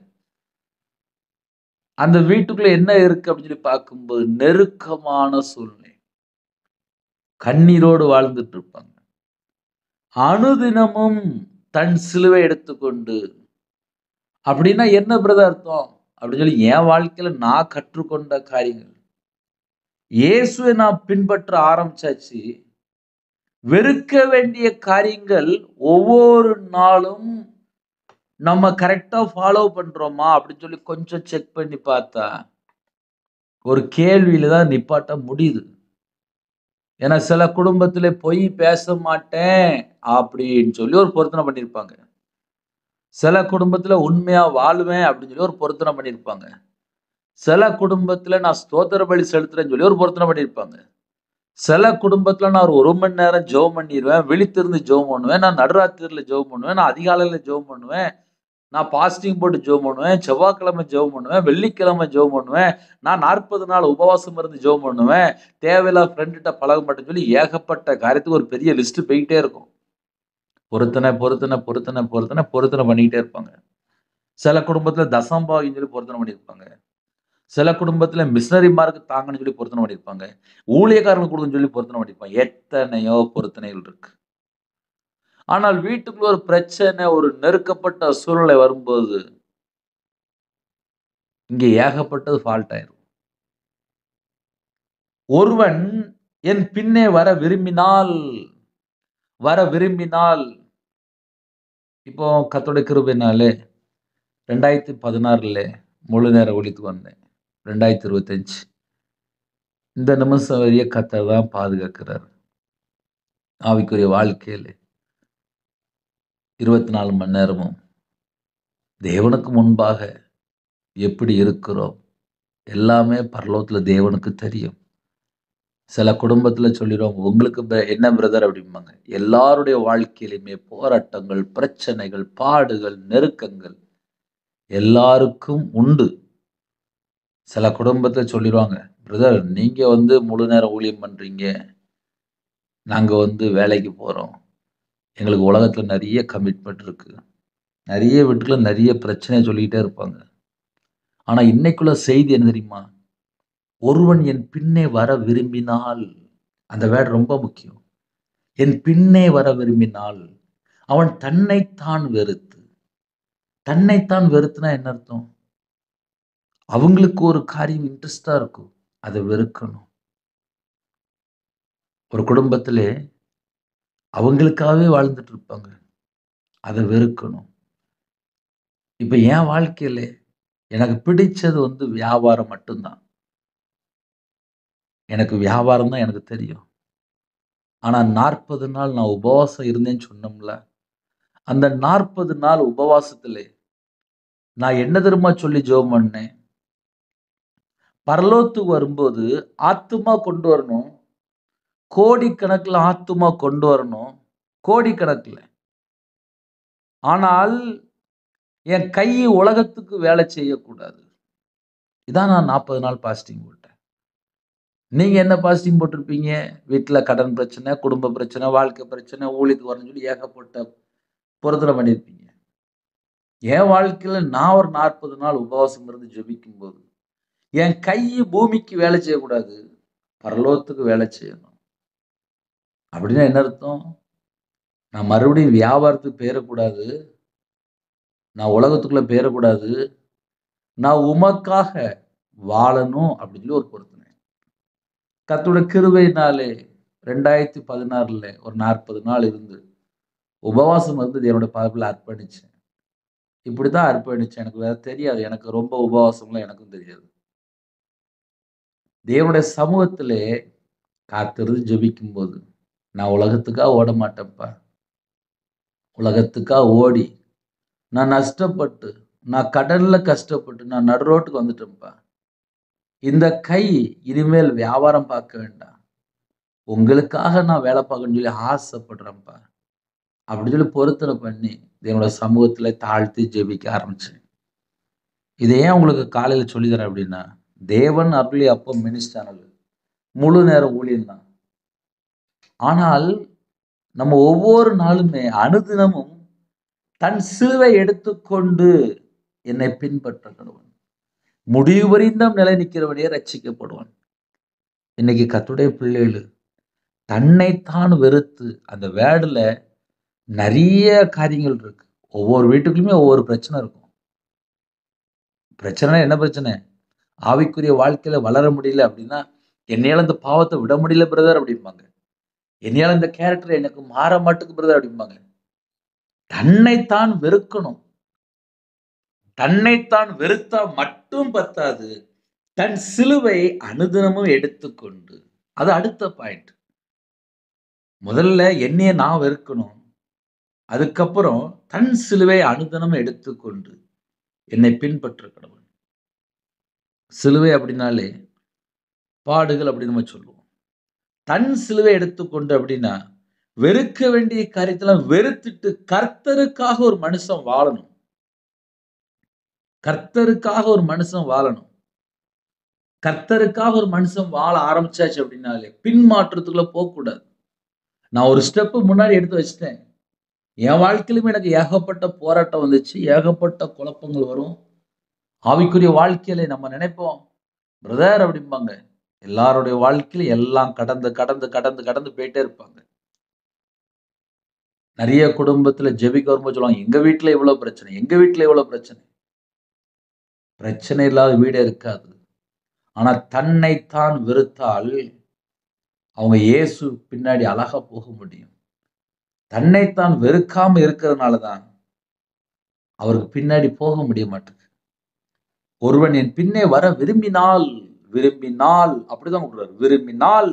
அந்த வீட்டுக்குள்ள என்ன இருக்கு அப்படின்னு சொல்லி பார்க்கும்போது, நெருக்கமான சூழ்நிலை. கண்ணீரோடு வாழ்ந்துட்டு இருப்பாங்க. அனுதினமும் தன் சிலுவை எடுத்துக்கொண்டு, அப்படின்னா என்ன பிரதர் அர்த்தம்? அப்படின்னு சொல்லி என் வாழ்க்கையில நான் கற்றுக்கொண்ட காரியங்கள். இயேசுவை நான் பின்பற்ற ஆரம்பிச்சாச்சு. வெறுக்க வேண்டிய காரியங்கள் ஒவ்வொரு நாளும் நம்ம கரெக்டா ஃபாலோ பண்றோமா அப்படின்னு சொல்லி கொஞ்சம் செக் பண்ணி பார்த்தா, ஒரு கேள்வியில தான் நிப்பாட்ட முடியுது. ஏன்னா சில குடும்பத்திலே பொய் பேச மாட்டேன் அப்படின்னு சொல்லி ஒரு பொருத்தனை பண்ணியிருப்பாங்க. சில குடும்பத்துல உண்மையா வாழ்வேன் அப்படின்னு சொல்லி ஒரு பொருத்தனை பண்ணியிருப்பாங்க. சில குடும்பத்துல நான் ஸ்தோத்திர பலி செலுத்துறேன்னு சொல்லி ஒரு பொருத்தனை பண்ணியிருப்பாங்க. சில குடும்பத்துல நான் ஒரு 1 மணி நேரம் ஜெபம் பண்ணிருவேன். விழித்திருந்து ஜெபம் பண்ணுவேன். நான் நடுராத்திரில ஜெபம் பண்ணுவேன். நான் அதிகாலையில ஜெபம் பண்ணுவேன். நான் பாஸ்டிங் போட்டு ஜெபம் பண்ணுவேன். செவ்வாய்க்கிழமை ஜெபம் பண்ணுவேன். வெள்ளிக்கிழமை ஜெபம் பண்ணுவேன். நான் 40 நாள் உபவாசம் இருந்து ஜெபம் பண்ணுவேன். தேவையில்லாத ஃப்ரெண்ட்ட பழக மாட்டேன்னு சொல்லி ஏகப்பட்ட காரியத்துக்கு ஒரு பெரிய லிஸ்ட் போயிட்டே இருக்கும். பொருத்தனை, பொருத்தனை, பொருத்தனை, பொருத்தனை, பொருத்தனை பண்ணிக்கிட்டே இருப்பாங்க. சில குடும்பத்துல தசம்பாகின்னு சொல்லி பொருத்தனை பண்ணியிருப்பாங்க. சில குடும்பத்துல மிஷனரிமாருக்கு தாங்கன்னு சொல்லி பொருத்தனை பண்ணியிருப்பாங்க. ஊழியக்காரங்களுக்கு குடுக்கன்னு சொல்லி பொருத்தனை பண்ணியிருப்பாங்க. எத்தனையோ பொருத்தனைகள் இருக்கு. ஆனால் வீட்டுக்குள்ள ஒரு பிரச்சனை, ஒரு நெருக்கப்பட்ட சூழ்நிலை வரும்போது, இங்கே ஏகப்பட்டது ஃபால்ட் ஆயிரும். ஒருவன் என் பின்னே வர விரும்பினால், இப்போ கர்த்தருடைய கிருபையினாலே 2016ல முழு நேர ஊழியத்துக்கு வந்தேன். 2025 இந்த நிமிஷம் வரைய கர்த்தர் தான் பாதுகாக்கிறார். ஆவிக்குரிய வாழ்க்கையில 24 மணி நேரமும் தேவனுக்கு முன்பாக எப்படி இருக்கிறோம்? எல்லாமே பரலோகத்துல தேவனுக்கு தெரியும். சில குடும்பத்துல சொல்லிருவாங்க, உங்களுக்கு என்ன பிரதர் அப்படிம்பாங்க. எல்லாருடைய வாழ்க்கையிலுமே போராட்டங்கள், பிரச்சனைகள், பாடுகள், நெருக்கங்கள் எல்லாருக்கும் உண்டு. சில குடும்பத்துல சொல்லிருவாங்க, பிரதர் நீங்க முழு நேர ஊழியம் பண்றீங்க. நாங்க வேலைக்கு போறோம். எங்களுக்கு உலகத்துல நிறைய கமிட்மெண்ட் இருக்கு. நிறைய வீட்டுக்குள்ள நிறைய பிரச்சனைய சொல்லிக்கிட்டே இருப்பாங்க. ஆனா இன்னைக்குள்ள செய்தி என்ன தெரியுமா? ஒருவன் என் பின்னே வர விரும்பினால், அந்த வேர்ட் ரொம்ப முக்கியம். என் பின்னே வர விரும்பினால், அவன் தன்னைத்தான் வெறுத்து. தன்னைத்தான் வெறுத்துனா என்ன அர்த்தம்? அவங்களுக்கு ஒரு காரியம் இன்ட்ரெஸ்டா இருக்கும். அத வெறுக்கணும். ஒரு குடும்பத்திலே அவங்களுக்காகவே வாழ்ந்துட்டு இருப்பாங்க. அத வெறுக்கணும். இப்ப என் வாழ்க்கையில எனக்கு பிடிச்சது வியாபாரம் மட்டும்தான். எனக்கு வியாபாரம் தான் எனக்கு தெரியும். ஆனா 40 நாள் நான் உபவாசம் இருந்தேன்னு சொன்னோம்ல. அந்த 40 நாள் உபவாசத்திலே நான் என்ன தெரியுமா சொல்லி ஜெபம் பண்ணேன்? பரலோகத்துக்கு வரும்போது ஆத்துமா கொண்டு வரணும். கோடிக்கணக்குல ஆத்துமா கொண்டு வரணும். கோடிக்கணக்குல. ஆனால் என் கை உலகத்துக்கு வேலை செய்யக்கூடாது. இதான் நான் 40 நாள் பாஸ்டிங் போட்டேன். நீங்க என்ன பாஸ்டிங் போட்டிருப்பீங்க? வீட்ல கடன் பிரச்சனை, குடும்ப பிரச்சனை, வாழ்க்கை பிரச்சனை, ஊழியத்துக்கு வரணும்னு சொல்லி ஏகப்பட்ட பொருத்தனை பண்ணியிருப்பீங்க. என் வாழ்க்கையில நான் ஒரு 40 நாள் உபவாசம் இருந்து ஜெபிக்கும்போது, என் கை பூமிக்கு வேலை செய்யக்கூடாது. பரலோகத்துக்கு வேலை செய்யணும். அப்படின்னா என்ன அர்த்தம்? நான் மறுபடியும் வியாபாரத்துக்கு போயிறக்கூடாது. நான் உலகத்துக்குள்ள போயிறக்கூடாது. நான் உமக்காக வாழணும் அப்படின்னு சொல்லி ஒரு பொருத்தனை. கர்த்தருடைய கிருபையினாலே 2016ல ஒரு 40 நாள் இருந்து உபவாசம் தேவனுடைய பாதத்துல அர்ப்பணிச்சேன். இப்படித்தான் அர்ப்பணிச்சேன். எனக்கு வேற தெரியாது. எனக்கு ரொம்ப உபவாசம்லாம் எனக்கும் தெரியாது. தேவனுடைய சமூகத்திலே காத்திருந்து ஜெபிக்கும்போது, நான் உலகத்துக்காக ஓட மாட்டேன்ப்பா. உலகத்துக்காக ஓடி, நான் நஷ்டப்பட்டு, நான் கடன்ல கஷ்டப்பட்டு, நான் நடு ரோட்டுக்கு வந்துட்டேன்ப்பா. இந்த கை இனிமேல் வியாபாரம் பார்க்க வேண்டாம். உங்களுக்காக நான் வேலை பார்க்கணும்னு சொல்லி ஆசைப்படுறேன்ப்பா. அப்படின்னு சொல்லி பொருத்தனை பண்ணி, தேவனுடைய சமூகத்தில தாழ்த்தி ஜெபிக்க ஆரம்பிச்சேன். இதை ஏன் உங்களுக்கு காலையில சொல்லி தரேன் அப்படின்னா, தேவன் அருளிய அப்பம் மினிஸ் சேனல் முழு நேர ஊழியம் தான். ஆனால் நம்ம ஒவ்வொரு நாளுமே அனுதினமும் தன் சிலுவை எடுத்துக்கொண்டு என்னை பின்பற்ற கடவன். முடிவு பரியந்தம் நிலை நிற்கிறவனே ரட்சிக்கப்படுவான். இன்னைக்கு கர்த்தருடைய பிள்ளைகள் தன்னைத்தான் வெறுத்து அந்த வேர்டுல நிறைய காரியங்கள் இருக்கு. ஒவ்வொரு வீட்டுக்குள்ளயுமே ஒவ்வொரு பிரச்சனை இருக்கும். பிரச்சனை என்ன பிரச்சனை? ஆவிக்குரிய வாழ்க்கையில வளர முடியல அப்படின்னா, என்னையால இந்த பாவத்தை விட முடியல பிரதர் அப்படிம்பாங்க. என்னையால இந்த கேரக்டர் எனக்கு மாற மாட்டுக்கு பிரதர் அப்படிம்பாங்க. தன்னைத்தான் வெறுக்கணும். தன்னைத்தான் வெறுத்தா மட்டும் பத்தாது. தன் சிலுவை அனுதினமும் எடுத்துக்கொண்டு, அது அடுத்த பாயிண்ட். முதல்ல என்னைய நான் வெறுக்கணும். அதுக்கப்புறம் தன் சிலுவை அனுதினம் எடுத்துக்கொண்டு என்னை பின்பற்ற கடவுள். சிலுவை அப்படின்னாலே பாடுகள் அப்படின்னு நம்ம சொல்லுவோம். தன் சிலுவை எடுத்துக்கொண்டு அப்படின்னா வெறுக்க வேண்டிய காரியத்தெல்லாம் வெறுத்துட்டு கர்த்தருக்காக ஒரு மனுஷன் வாழணும். கர்த்தருக்காக ஒரு மனுஷன் வாழணும். கர்த்தருக்காக ஒரு மனுஷன் வாழ ஆரம்பிச்சாச்சு அப்படின்னாலே பின்மாற்றத்துக்குள்ள போகக்கூடாது. நான் ஒரு ஸ்டெப் முன்னாடி எடுத்து வச்சிட்டேன். என் வாழ்க்கையிலுமே எனக்கு ஏகப்பட்ட போராட்டம் வந்துச்சு. ஏகப்பட்ட குழப்பங்கள் வரும். ஆவிக்குரிய வாழ்க்கையில நம்ம நினைப்போம், பிரதர் அப்படிம்பாங்க. எல்லாருடைய வாழ்க்கையிலும் எல்லாம் கடந்து கடந்து கடந்து கடந்து போயிட்டே இருப்பாங்க. நிறைய குடும்பத்துல ஜெபிக்க வரும்போது சொல்லுவாங்க, எங்க வீட்டுல இவ்வளவு பிரச்சனை, எங்க வீட்டுல இவ்வளவு பிரச்சனை. பிரச்சனை இல்லாத வீடே இருக்காது. ஆனா தன்னைத்தான் வெறுத்தால் அவங்க இயேசு பின்னாடி அழகா போக முடியும். தன்னைத்தான் வெறுக்காம இருக்கிறதுனால தான் அவருக்கு பின்னாடி போக முடிய மாட்டேங்குது. ஒருவன் என் பின்னே வர விரும்பினால் விரும்பினால் அப்படிதான் கூப்பிடுறாரு. விரும்பினால்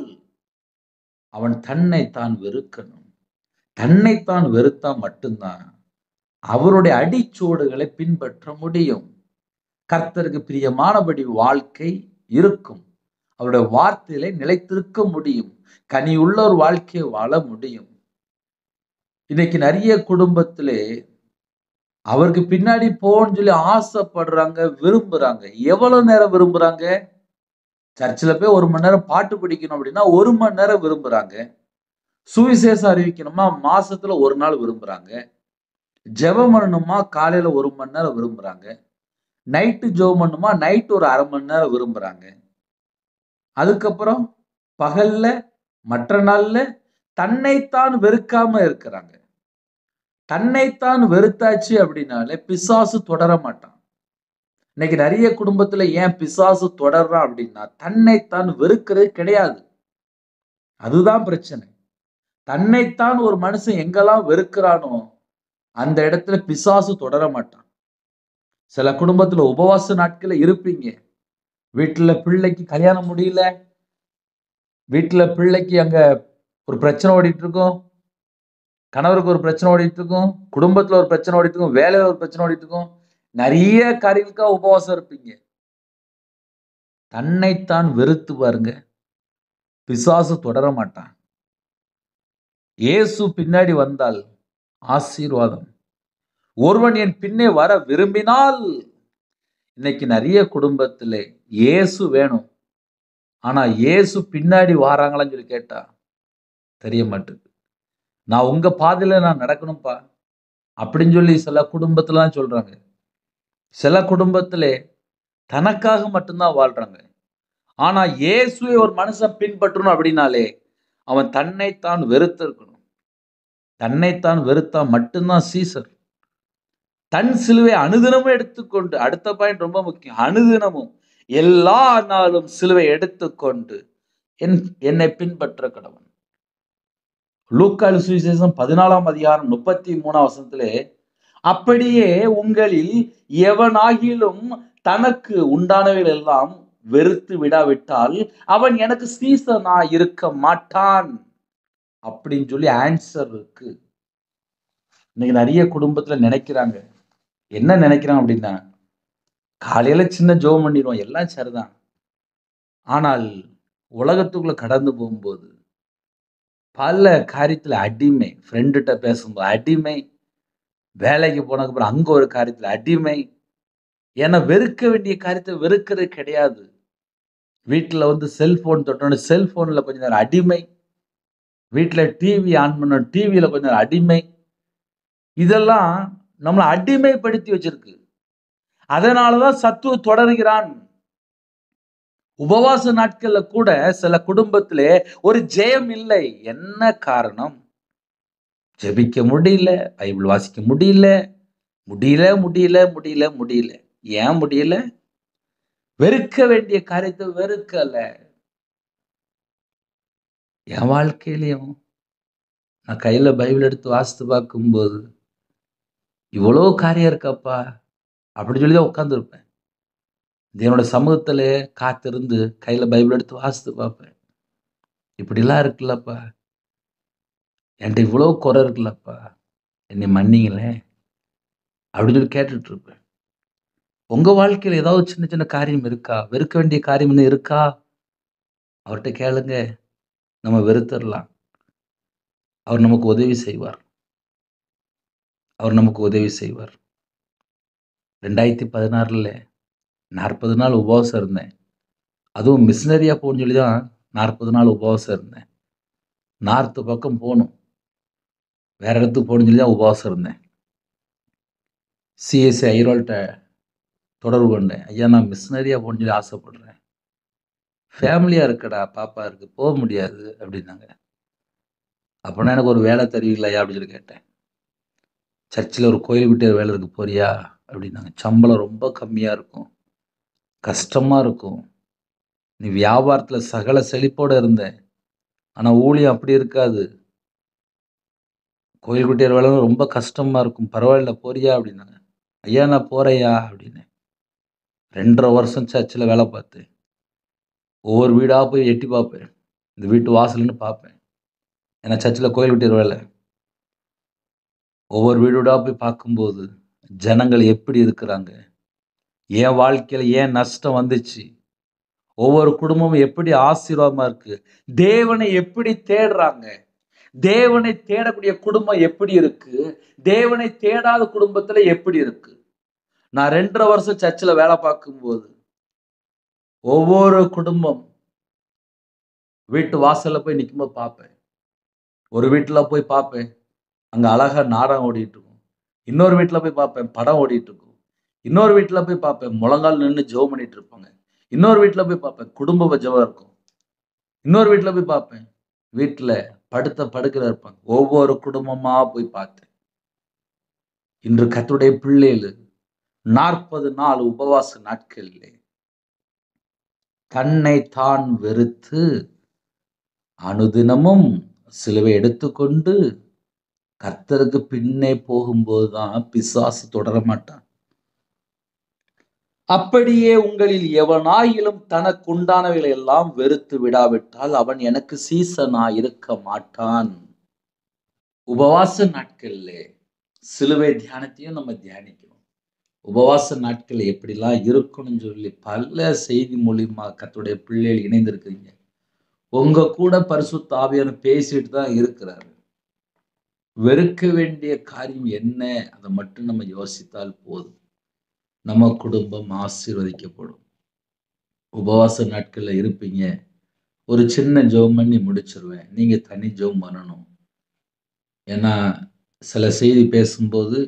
அவன் தன்னைத்தான் வெறுக்கணும். தன்னைத்தான் வெறுத்தா மட்டும்தான் அவருடைய அடிச்சோடுகளை பின்பற்ற முடியும். கர்த்தருக்கு பிரியமானபடி வாழ்க்கை இருக்கும். அவருடைய வார்த்தையிலே நிலைத்திருக்க முடியும். கனியுள்ள ஒரு வாழ்க்கையை வாழ முடியும். இன்னைக்கு நிறைய குடும்பத்திலே அவருக்கு பின்னாடி போன்னு சொல்லி ஆசைப்படுறாங்க, விரும்புறாங்க. எவ்வளவு நேரம் விரும்புறாங்க? சர்ச்சில் போய் 1 மணி நேரம் பாட்டு படிக்கணும் அப்படின்னா 1 மணி நேரம் விரும்புறாங்க. சுவிசேஷம் அறிவிக்கணுமா மாசத்துல 1 நாள் விரும்புறாங்க. ஜெபம் பண்ணணுமா காலையில 1 மணி நேரம் விரும்புறாங்க. நைட்டு ஜெபம் பண்ணணுமா நைட் ஒரு 1/2 மணி நேரம் விரும்புறாங்க. அதுக்கப்புறம் பகல்ல மற்ற நாள்ல தன்னைத்தான் வெறுக்காம இருக்கிறாங்க. தன்னைத்தான் வெறுத்தாச்சு அப்படின்னாலே பிசாசு தொடர மாட்டான். இன்னைக்கு நிறைய குடும்பத்துல ஏன் பிசாசு தொடர்றான் அப்படின்னா தன்னைத்தான் வெறுக்கிறது கிடையாது. அதுதான் பிரச்சனை. தன்னைத்தான் ஒரு மனுஷன் எங்கெல்லாம் வெறுக்கிறானோ அந்த இடத்துல பிசாசு தொடர மாட்டான். சில குடும்பத்துல உபவாச நாட்கள்ல இருப்பீங்க. வீட்டுல பிள்ளைக்கு கல்யாணம் முடியல. வீட்டுல பிள்ளைக்கு அங்க ஒரு பிரச்சனை ஓடிட்டு இருக்கும். கணவருக்கு ஒரு பிரச்சனை ஓடிட்டு இருக்கும். குடும்பத்துல ஒரு பிரச்சனை ஓடிட்டு இருக்கும். வேலையில ஒரு பிரச்சனை ஓடிட்டு இருக்கும். நிறைய காரியங்களுக்காக உபவாசம் இருப்பீங்க. தன்னைத்தான் வெறுத்து பாருங்க. பிசாசு தொடர மாட்டான். இயேசு பின்னாடி வந்தால் ஆசீர்வாதம். ஒருவன் என் பின்னே வர விரும்பினால், இன்னைக்கு நிறைய குடும்பத்திலே இயேசு வேணும். ஆனா இயேசு பின்னாடி வாராங்களான்னு சொல்லி கேட்டா தெரிய மாட்டேங்குது. நான் உங்க பாதையில நான் நடக்கணும்பா அப்படின்னு சொல்லி சில குடும்பத்துல சொல்றாங்க. சில குடும்பத்திலே தனக்காக மட்டும்தான் வாழ்றாங்க. ஆனா இயேசுவை ஒரு மனுஷன் பின்பற்றணும் அப்படின்னாலே அவன் தன்னைத்தான் வெறுத்து இருக்கணும். தன்னைத்தான் வெறுத்தா மட்டும்தான் சீசர். தன் சிலுவை அனுதினமும் எடுத்துக்கொண்டு, அடுத்த பாயிண்ட் ரொம்ப முக்கியம். அனுதினமும் எல்லா நாளும் சிலுவை எடுத்துக்கொண்டு என்னை பின்பற்ற கடவன். லூக்கா சுவிசேஷம் 14ஆம் அதிகாரம் 33ஆம் வசனத்திலே, அப்படியே உங்களில் எவனாகிலும் தனக்கு உண்டானவைகள் எல்லாம் வெறுத்து விடாவிட்டால் அவன் எனக்கு சீசனா இருக்க மாட்டான் அப்படின்னு சொல்லி ஆன்சர் இருக்கு. இன்னைக்கு நிறைய குடும்பத்துல நினைக்கிறாங்க. என்ன நினைக்கிறான் அப்படின்னா, காலையில சின்ன ஜெபம் பண்ணிடுவோம், எல்லாம் சரிதான். ஆனால் உலகத்துக்குள்ள கடந்து போகும்போது பல காரியத்துல அடிமை. ஃப்ரெண்டுகிட்ட பேசும்போது அடிமை, வேலைக்கு போனதுக்கு அப்புறம் அங்க ஒரு காரியத்துல அடிமை, ஏன்னா வெறுக்க வேண்டிய காரியத்தை வெறுக்கிறது கிடையாது. வீட்டுல வந்து செல்போன் தொட்டோனே செல்போன்ல கொஞ்ச நேரம் அடிமை. வீட்டுல டிவி ஆன் பண்ண டிவியில கொஞ்ச நேரம் அடிமை. இதெல்லாம் நம்மள அடிமைப்படுத்தி வச்சிருக்கு. அதனாலதான் சத்துரு தொடர்கிறான். உபவாச நாட்கள்ல கூட சில குடும்பத்திலே ஒரு ஜெயம் இல்லை. என்ன காரணம்? ஜெபிக்க முடியல, பைபிள் வாசிக்க முடியல, முடியல முடியல முடியல முடியல. ஏன் முடியல? வெறுக்க வேண்டிய காரியத்தை வெறுக்கல. என் வாழ்க்கையிலையும் நான் கையில பைபிள் எடுத்து வாசித்து பார்க்கும்போது, இவ்வளோ காரியம் இருக்கப்பா அப்படின்னு சொல்லி தான் உட்கார்ந்துருப்பேன். என்னோட சமூகத்திலே காத்திருந்து கையில பைபிள் எடுத்து வாசித்து பார்ப்பேன். இப்படிலாம் இருக்குல்லப்பா, என்கிட்ட இவ்வளோ குறை இருக்குல்லப்பா, என்னை மன்னிங்களேன் அப்படின்னு சொல்லி கேட்டுட்டு இருப்பேன். உங்க வாழ்க்கையில ஏதாவது சின்ன சின்ன காரியம் இருக்கா? வெறுக்க வேண்டிய காரியம் இன்னும் இருக்கா? அவர்ட்ட கேளுங்க. நம்ம வெறுத்தரலாம். அவர் நமக்கு உதவி செய்வார். அவர் நமக்கு உதவி செய்வார். 2016ல 40 நாள் உபவாசம் இருந்தேன். அதுவும் மிஷனரியா போகணும்னு சொல்லி தான் 40 நாள் உபவாசம் இருந்தேன். நார்த் பக்கம் போணும். வேற இடத்துக்கு போகணும்னு சொல்லி தான் உபவாசம் இருந்தேன். சிஎஸ்ஐ ஐரோல்ட்ட தொடர்பு கொண்டேன். ஐயா, நான் மிஷனரியா போகணும்னு சொல்லி ஆசைப்படுறேன். ஃபேமிலியா இருக்குடா, பாப்பா இருக்கு, போக முடியாது அப்படின்னாங்க. அப்பனா எனக்கு ஒரு வேலை தருவீங்களா அப்படின்னு சொல்லி கேட்டேன். சர்ச்சில் ஒரு கோயில் விட்டு வேலை இருக்கு, போறியா அப்படின்னாங்க. சம்பளம் ரொம்ப கம்மியா இருக்கும், கஷ்டமா இருக்கும். நீ வியாபாரத்துல சகல செழிப்போட இருந்த, ஆனா ஊழியம் அப்படி இருக்காது. கோயில் குட்டியார் வேலை ரொம்ப கஷ்டமா இருக்கும், பரவாயில்ல போறியா அப்படின்னாங்க. ஐயா, நான் போறேயா அப்படின்னு 2.5 வருஷம் சர்ச்சில் வேலை பார்த்தேன். ஒவ்வொரு வீடா போய் எட்டி பார்ப்பேன். இந்த வீட்டு வாசல்னு பார்ப்பேன். ஏன்னா சர்ச்சில் கோயில் குட்டியார் வேலை. ஒவ்வொரு வீடோடா போய் பார்க்கும்போது ஜனங்கள் எப்படி இருக்கிறாங்க, என் வாழ்க்கையில ஏன் நஷ்டம் வந்துச்சு, ஒவ்வொரு குடும்பமும் எப்படி ஆசீர்வாதமா இருக்கு, தேவனை எப்படி தேடுறாங்க, தேவனை தேடக்கூடிய குடும்பம் எப்படி இருக்கு, தேவனை தேடாத குடும்பத்துல எப்படி இருக்கு. நான் 2.5 வருஷம் சர்ச்சில் வேலை பார்க்கும்போது ஒவ்வொரு குடும்பம் வீட்டு வாசல்ல போய் நிக்கும்போது பார்ப்பேன். ஒரு வீட்டுல போய் பார்ப்பேன், அங்க அழகா நாடகம் ஓடிட்டு இருக்கும். இன்னொரு வீட்டுல போய் பார்ப்பேன், படம் ஓடிட்டு இருக்கும். இன்னொரு வீட்டுல போய் பார்ப்பேன், முழங்கால் நின்று ஜெபம் பண்ணிட்டு இருப்பாங்க. இன்னொரு வீட்டுல போய் பார்ப்பேன், குடும்ப ஜெபம் இருக்கும். இன்னொரு வீட்டுல போய் பார்ப்பேன், வீட்டுல படுத்த படுக்கையில இருப்பாங்க. ஒவ்வொரு குடும்பமா போய் பார்த்தேன். இன்று கர்த்தருடைய பிள்ளைகள் 40 நாள் உபவாச நாட்களிலே தன்னை தான் வெறுத்து அனுதினமும் சிலுவை எடுத்துக்கொண்டு கர்த்தருக்கு பின்னே போகும்போதுதான் பிசாசு தொடர மாட்டான். அப்படியே உங்களில் எவனாயிலும் தனக்கு உண்டானவைகளை எல்லாம் வெறுத்து விடாவிட்டால் அவன் எனக்கு சீசனா இருக்க மாட்டான். உபவாச நாட்கள்ல சிலுவை தியானத்தையும் நம்ம தியானிக்கணும். உபவாச நாட்கள் எப்படிலாம் இருக்கணும்னு சொல்லி பல செய்தி மூலியமா கர்த்தருடைய பிள்ளைகள் இணைந்திருக்கிறீங்க. உங்க கூட பரிசுத்த ஆவியானவர் பேசிட்டு தான் இருக்கிறாரு. வெறுக்க வேண்டிய காரியம் என்ன, அதை மட்டும் நம்ம யோசித்தால் போதும். நம்ம குடும்பம் ஆசீர்வதிக்கப்படும். உபவாச நாட்கள்ல இருப்பீங்க. ஒரு சின்ன ஜெபம் பண்ணி முடிச்சிருவேன். நீங்க தனி ஜெபம் பண்ணணும். ஏன்னா சில செய்தி பேசும்போது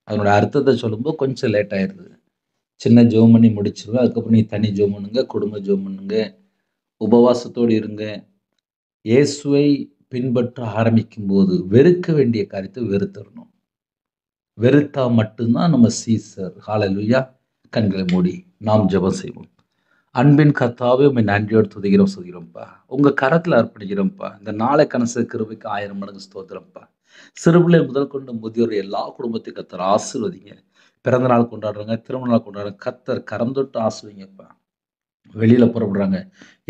அதனோட அர்த்தத்தை சொல்லும்போது கொஞ்சம் லேட் ஆயிடுது. சின்ன ஜெபம் பண்ணி முடிச்சிருவேன். அதுக்கப்புறம் நீ தனி ஜெபம் பண்ணுங்க, குடும்ப ஜெபம் பண்ணுங்க, உபவாசத்தோடு இருங்க. இயேசுவை பின்பற்ற ஆரம்பிக்கும் போது வெறுக்க வேண்டிய காரியத்தை வெறுத்தரணும். வெறுத்தா மட்டும்தான் நம்ம சீசர். ஹalleluya. கண்களை மூடி நாம் ஜெபம் செய்வோம். அன்பின் கர்த்தாவே, உம்மை நன்றியோடு துதிக்கிறோம், சொல்கிறோம்ப்பா. உங்க கரத்துல அர்ப்பணிக்கிறோம்ப்பா. இந்த நாளை கனசு கிருபைக்கு 1000 மடங்கு ஸ்தோத்திரம்ப்பா. சிறுபிள்ளை முதல் கொண்டு முதியோர் எல்லா குடும்பத்தையும் கர்த்தர் ஆசீர்வதிங்க. பிறந்த நாள் கொண்டாடுறாங்க, திருமண நாள் கொண்டாடுறாங்க, கர்த்தர் கரம் தொட்டு ஆசீர்வதிங்கப்பா. வெளியில புறப்படுறாங்க,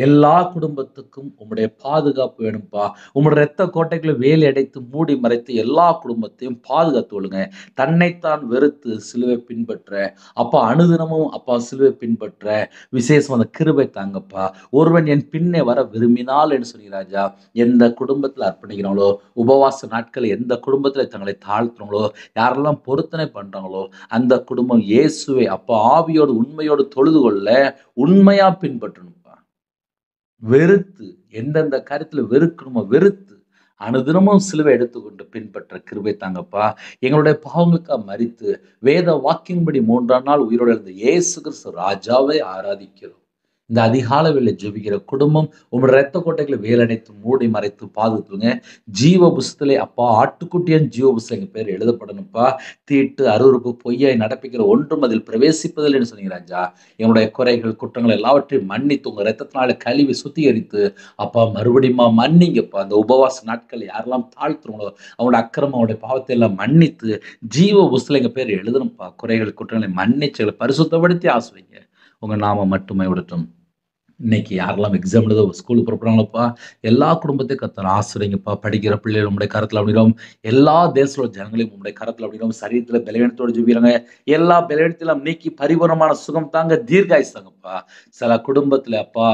எல்லா குடும்பத்துக்கும் உம்முடைய பாதுகாப்பு வேணும்ப்பா. உம்முடைய இரத்த கோட்டைக்குள்ள வேலி அடைத்து மூடி மறைத்து எல்லா குடும்பத்தையும் பாதுகாத்து கொள்ளுங்க. தன்னைத்தான் வெறுத்து சிலுவை பின்பற்ற அப்பா அனுதினமும் அப்பா சிலுவை பின்பற்ற விசேஷம் அந்த கிருபை தாங்கப்பா. ஒருவன் என் பின்னே வர விரும்பினால் என்று சொல்லி ராஜா, எந்த குடும்பத்தில் அர்ப்பணிக்கிறாங்களோ, உபவாச நாட்கள் எந்த குடும்பத்தில் தங்களை தாழ்த்துறாங்களோ, யாரெல்லாம் பொருத்தனை பண்றாங்களோ அந்த குடும்பம் இயேசுவை அப்பா ஆவியோடு உண்மையோடு தொழுது கொள்ள உண்மையா பின்பற்றணும்ப்பா. வெறுத்து எந்தெந்த காரியத்துல வெறுக்கணுமோ வெறுத்து அனுதினமும் சிலுவை எடுத்துக்கொண்டு பின்பற்ற கிருபை தாங்கப்பா. எங்களுடைய பாவங்களுக்காக மரித்து வேத வாக்கின்படி 3ஆம் நாள் உயிரோடு எழுந்த இயேசு கிறிஸ்து ராஜாவை ஆராதிக்கிறோம். இந்த அதிகாலை வேளை ஜெபிக்கிற குடும்பம் உங்களுடைய இரத்த கோட்டைகளை வேலடைத்து மூடி மறைத்து பாதுகாத்துங்க. ஜீவ புஸ்தலே அப்பா ஆட்டுக்குட்டியன் ஜீவ புஸ்தகம் எங்க பேர் எழுதப்படணும்ப்பா. தீட்டு அருவருப்பு பொய்யாய் நடப்பிக்கிற ஒன்றும் அதில் பிரவேசிப்பதில் என்று சொன்னீங்க ராஜா. எங்களுடைய குறைகள் குற்றங்கள் எல்லாவற்றையும் மன்னித்து உங்க இரத்தத்தினால கழுவி சுத்திகரித்து அப்பா மறுபடியுமா மன்னிங்கப்பா. அந்த உபவாச நாட்கள் யாரெல்லாம் தாழ்த்துறோங்களோ அவங்களோட அக்கிரமம் அவங்களுடைய பாவத்தை எல்லாம் மன்னித்து ஜீவ புஸ்தல எங்க பேர் எழுதணும்ப்பா. குறைகள் குற்றங்களை மன்னிச்சு பரிசுத்தப்படுத்தி ஆசுவீங்க. உங்க நாம மட்டுமே விடட்டும். இன்னைக்கு யாரெல்லாம் எக்ஸாம் எழுத ஸ்கூலுக்கு புறப்படுறாங்களப்பா, எல்லா குடும்பத்தையும் கர்த்தர் ஆசிரியங்கப்பா. படிக்கிற பிள்ளைகள் உங்களுடைய கரத்தில் அப்படிங்கிறோம். எல்லா தேசத்தோட ஜனங்களையும் உங்களுடைய கரத்தில் அப்படிங்கிறோம். சரீரத்தில் பலவீனத்தோடு ஜெபிக்கிறாங்க. எல்லா பலவீனத்திலும் நீக்கி பரிபூர்ணமான சுகம் தாங்க, தீர்காயுசு தாங்கப்பா. சில குடும்பத்தில் அப்பா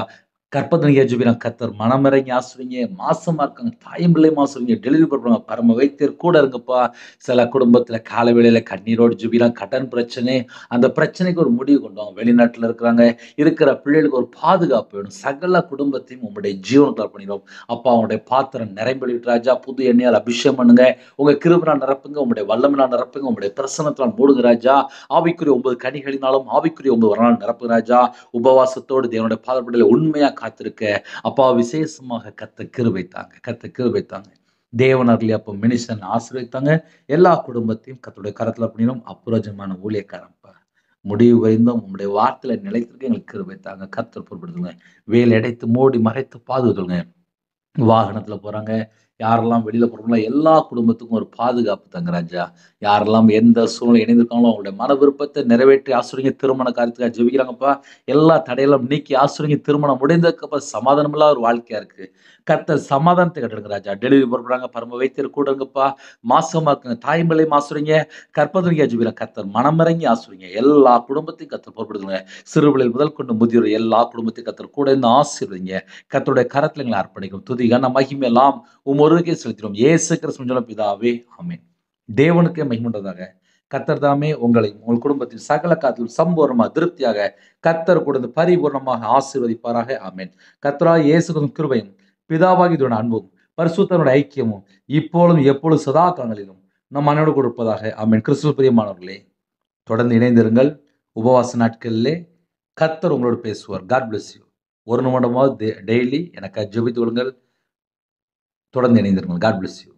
கற்பதனையா ஜெபிக்கிறாங்க. கர்த்தர் மனமிறங்கி ஆசிரியங்க. மாசமா இருக்காங்க, தாயும் பிள்ளையும் ஆசிரியங்க. டெலிவரி பண்றாங்க, பரம வைத்தியர் கூட இருங்கப்பா. சில குடும்பத்துல கால வேளையில கண்ணீரோடு ஜெபிக்கிறாங்க. கடன் பிரச்சனை, அந்த பிரச்சனைக்கு ஒரு முடிவு கொண்டு வாங்க. வெளிநாட்டுல இருக்கிறாங்க, இருக்கிற பிள்ளைகளுக்கு ஒரு பாதுகாப்பு வேணும். சகல குடும்பத்தையும் உங்களுடைய ஜீவனத்தில் பண்ணிடும் அப்பா. அவங்களுடைய பாத்திரம் நிரம்பிட்டு ராஜா, புது எண்ணெயால் அபிஷேகம் பண்ணுங்க. உங்க கிருபையால் நிரப்புங்க, உங்களுடைய வல்லமையால் நிரப்புங்க, உங்களுடைய பிரசன்னத்தால் மூடுங்க ராஜா. ஆவிக்குரிய 9 கனிகளினாலும் ஆவிக்குரிய 9 வரலாறு நிரப்புங்க ராஜா. உபவாசத்தோடு தேவனுடைய பாதப்படியில உண்மையா காத்திருக்க அப்பா விசேஷமாக கத்த கிருபை தாங்க, கத்த கிருபை தாங்க. தேவனர்லி அப்போ மினிஷன் ஆசீர்வதித்தாங்க. எல்லா குடும்பத்தையும் கர்த்தருடைய கரத்துல பண்ணிடும். அப்புரோஜமான ஊழியக்காரன்ப்பா, முடிவு வரைந்தும் உங்களுடைய வார்த்தையில நிலைத்திருக்க எங்களுக்கு கிருபை தாங்க. கர்த்தர் பொறுப்படுத்துங்க. வேலை அடைத்து மூடி மறைத்து பாதுகாத்துங்க. வாகனத்துல போறாங்க, யாரெல்லாம் வெளியில போறாங்களோ எல்லா குடும்பத்துக்கும் ஒரு பாதுகாப்பு தங்க ராஜா. யாரெல்லாம் எந்த சூழ்நிலை இணைந்திருக்காங்களோ அவங்களுடைய மன விருப்பத்தை நிறைவேற்றி ஆசிரியங்க. திருமண காரியத்துக்காக ஜெபிக்கிறாங்கப்பா. எல்லா தடையெல்லாம் நீக்கி ஆசிரியங்க. திருமணம் முடிந்ததுக்கப்புறம் சமாதானம் இல்லாத ஒரு வாழ்க்கையா இருக்கு. கர்த்தர் சமாதானத்தை கட்டுங்க ராஜா. டெலிவரி போடுறாங்க, பரம வைத்தியர் கூட இருங்கப்பா. மாசமா இருக்குங்க, தாய்மலையும் ஆசிரியங்க. கற்பதனையா ஜெபிக்கிறாங்க. கர்த்தர் மனமிறங்கி ஆசிரியங்க. எல்லா குடும்பத்தையும் கர்த்தர் பொறுப்படுத்துங்க. சிறுபிள்ளைகள் முதல் கொண்டு முதியோர் எல்லா குடும்பத்தையும் கர்த்தர் கூட இருந்து ஆசீர்வதிங்க. கர்த்தருடைய கரத்துல எங்களை அர்ப்பணிக்கும். துதி கன மகிமை எல்லாம் ஒருவருக்கே செலுத்தினோம். இயேசு கிறிஸ்து பிதாவே, ஆமென். தேவனுக்கே மகிமையுண்டதாக. கர்த்தர் தாமே உங்களை உங்கள் குடும்பத்தில் சகல காத்திலும் சம்பூர்ணமாக திருப்தியாக கர்த்தர் கொடுத்து பரிபூர்ணமாக ஆசீர்வதிப்பாராக, ஆமென். கர்த்தராகிய இயேசு கிறிஸ்துவின் கிருபையும் பிதாவாகிய தேவனுடைய அன்பும் பரிசுத்தருடைய ஐக்கியமும் இப்பொழுதும் எப்பொழுதும் சதா காலங்களிலும் நம் மனோடு கொடுப்பதாக, ஆமென். கிறிஸ்துவுக்குள் பிரியமானவர்களே, தொடர்ந்து இணைந்திருங்கள். உபவாச நாட்களிலே கர்த்தர் உங்களோடு பேசுவார். God bless you. ஒரு நிமிடமாவது டெய்லி எனக்கு ஜெபித்து கொள்ளுங்கள். தொடர்ந்து இணைந்திருங்கள். God bless you.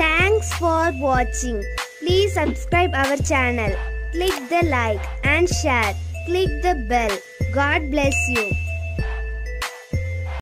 Thanks for watching. Please subscribe our channel. Click the like and share. Click the bell. God bless you.